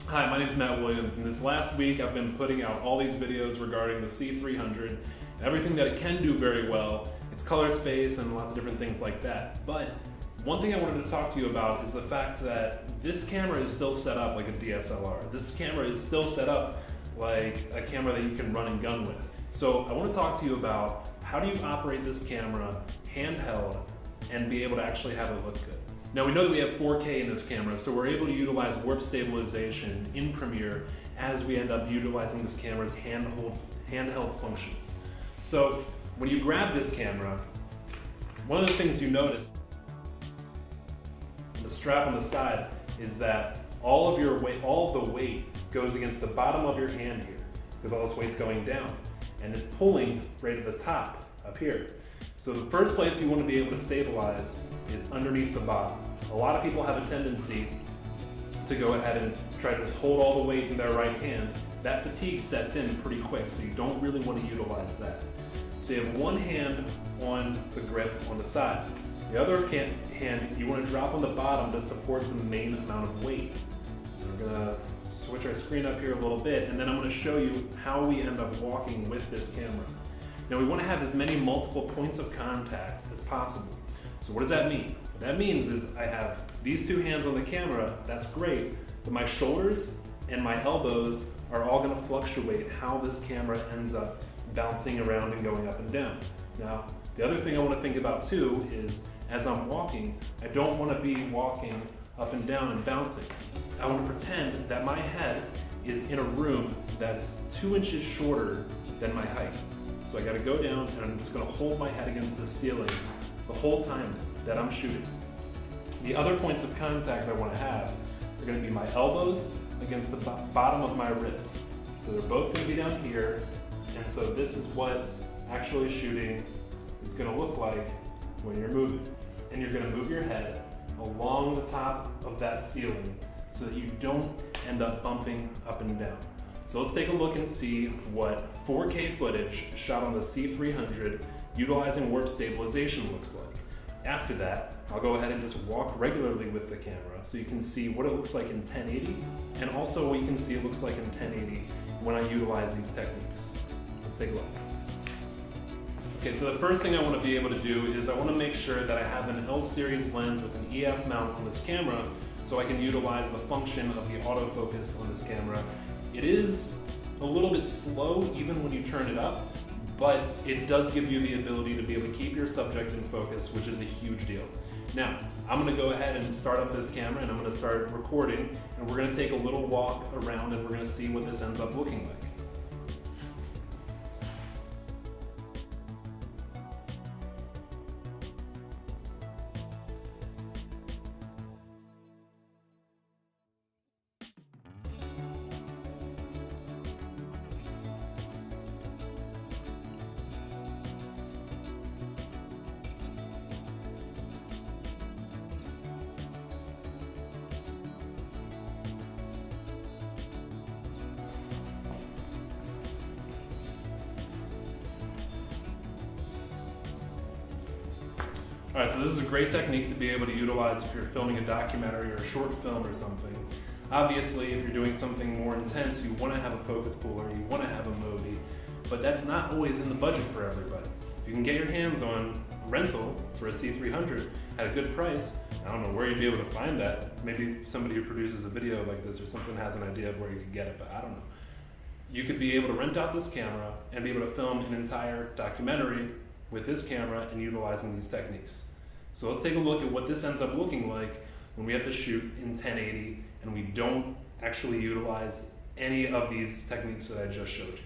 Hi, my name is Matt Williams, and this last week I've been putting out all these videos regarding the C300 and everything that it can do very well, its color space and lots of different things like that. But one thing I wanted to talk to you about is the fact that this camera is still set up like a DSLR. This camera is still set up like a camera that you can run and gun with. So I want to talk to you about how do you operate this camera handheld and be able to actually have it look good. Now we know that we have 4K in this camera, so we're able to utilize warp stabilization in Premiere as we end up utilizing this camera's handheld functions. So when you grab this camera, one of the things you notice, the strap on the side, is that all of the weight goes against the bottom of your hand here, because all this weight's going down, and it's pulling right at the top up here. So the first place you want to be able to stabilize is underneath the bottom. A lot of people have a tendency to go ahead and try to just hold all the weight in their right hand. That fatigue sets in pretty quick, so you don't really want to utilize that. So you have one hand on the grip on the side. The other hand you want to drop on the bottom to support the main amount of weight. And we're going to switch our screen up here a little bit, and then I'm going to show you how we end up walking with this camera. Now we want to have as many multiple points of contact as possible. So what does that mean? What that means is I have these two hands on the camera, that's great, but my shoulders and my elbows are all going to fluctuate how this camera ends up bouncing around and going up and down. Now, the other thing I want to think about too is as I'm walking, I don't want to be walking up and down and bouncing. I want to pretend that my head is in a room that's 2 inches shorter than my height. So I got to go down and I'm just going to hold my head against the ceiling the whole time that I'm shooting. The other points of contact I want to have are going to be my elbows against the bottom of my ribs. So they're both going to be down here, and so this is what actually shooting is going to look like when you're moving. And you're going to move your head along the top of that ceiling so that you don't end up bumping up and down. So let's take a look and see what 4K footage shot on the C300 utilizing warp stabilization looks like. After that, I'll go ahead and just walk regularly with the camera so you can see what it looks like in 1080 and also what you can see it looks like in 1080 when I utilize these techniques. Let's take a look. Okay, so the first thing I want to be able to do is I want to make sure that I have an L-series lens with an EF mount on this camera so I can utilize the function of the autofocus on this camera. It is a little bit slow even when you turn it up, but it does give you the ability to be able to keep your subject in focus, which is a huge deal. Now, I'm going to go ahead and start up this camera and I'm going to start recording, and we're going to take a little walk around and we're going to see what this ends up looking like. All right, so this is a great technique to be able to utilize if you're filming a documentary or a short film or something. Obviously, if you're doing something more intense, you want to have a focus pull or you want to have a movie, but that's not always in the budget for everybody. If you can get your hands on rental for a C300 at a good price, I don't know where you'd be able to find that. Maybe somebody who produces a video like this or something has an idea of where you could get it, but I don't know. You could be able to rent out this camera and be able to film an entire documentary with this camera and utilizing these techniques. So let's take a look at what this ends up looking like when we have to shoot in 1080 and we don't actually utilize any of these techniques that I just showed you.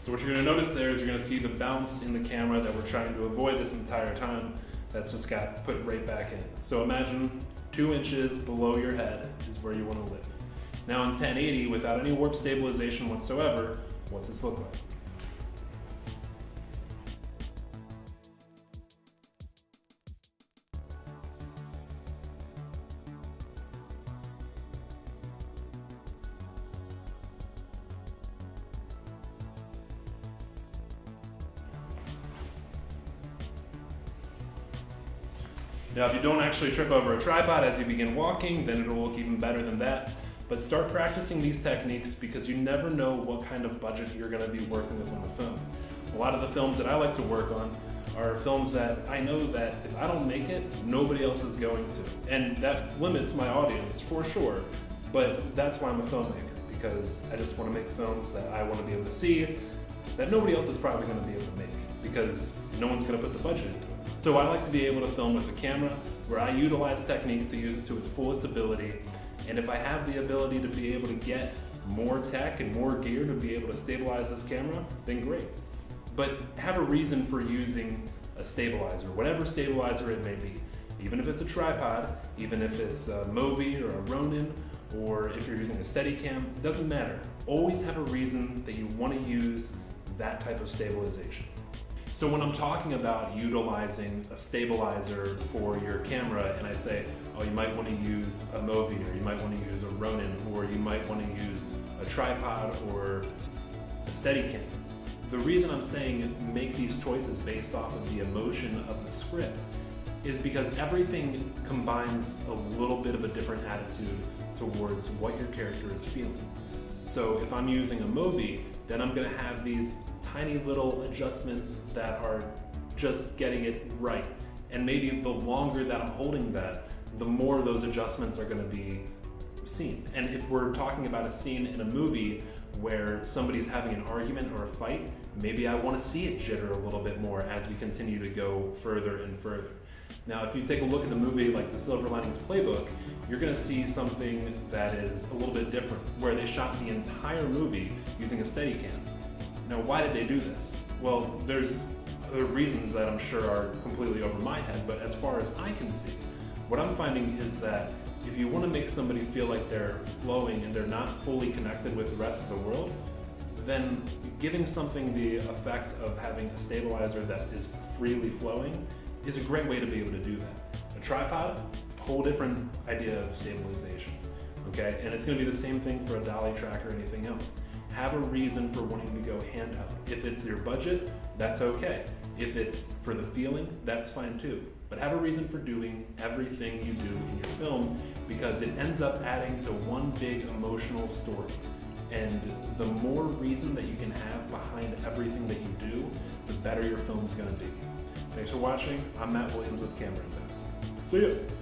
So what you're going to notice there is you're going to see the bounce in the camera that we're trying to avoid this entire time. That's just got put right back in. So imagine 2 inches below your head is where you want to live. Now in 1080, without any warp stabilization whatsoever, what's this look like? Now, if you don't actually trip over a tripod as you begin walking, then it'll look even better than that. But start practicing these techniques because you never know what kind of budget you're going to be working with on the film. A lot of the films that I like to work on are films that I know that if I don't make it, nobody else is going to. And that limits my audience for sure, but that's why I'm a filmmaker, because I just want to make films that I want to be able to see that nobody else is probably going to be able to make, because no one's going to put the budget into it. So I like to be able to film with a camera where I utilize techniques to use it to its fullest ability, and if I have the ability to be able to get more tech and more gear to be able to stabilize this camera, then great. But have a reason for using a stabilizer, whatever stabilizer it may be. Even if it's a tripod, even if it's a Movi or a Ronin, or if you're using a Steadicam, it doesn't matter. Always have a reason that you want to use that type of stabilization. So when I'm talking about utilizing a stabilizer for your camera and I say, oh, you might want to use a Movi, or you might want to use a Ronin, or you might want to use a tripod or a Steadicam, the reason I'm saying make these choices based off of the emotion of the script is because everything combines a little bit of a different attitude towards what your character is feeling. So if I'm using a Movi, then I'm going to have these tiny little adjustments that are just getting it right. And maybe the longer that I'm holding that, the more those adjustments are going to be seen. And if we're talking about a scene in a movie where somebody's having an argument or a fight, maybe I want to see it jitter a little bit more as we continue to go further and further. Now, if you take a look at the movie like The Silver Linings Playbook, you're going to see something that is a little bit different, where they shot the entire movie using a Steadicam. Now, why did they do this? Well, there's other reasons that I'm sure are completely over my head, but as far as I can see, what I'm finding is that if you want to make somebody feel like they're flowing and they're not fully connected with the rest of the world, then giving something the effect of having a stabilizer that is freely flowing is a great way to be able to do that. A tripod, whole different idea of stabilization, okay? And it's going to be the same thing for a dolly track or anything else. Have a reason for wanting to go handheld. If it's your budget, that's okay. If it's for the feeling, that's fine too. But have a reason for doing everything you do in your film, because it ends up adding to one big emotional story. And the more reason that you can have behind everything that you do, the better your film is going to be. Thanks for watching. I'm Matt Williams with Camera Invents. See ya!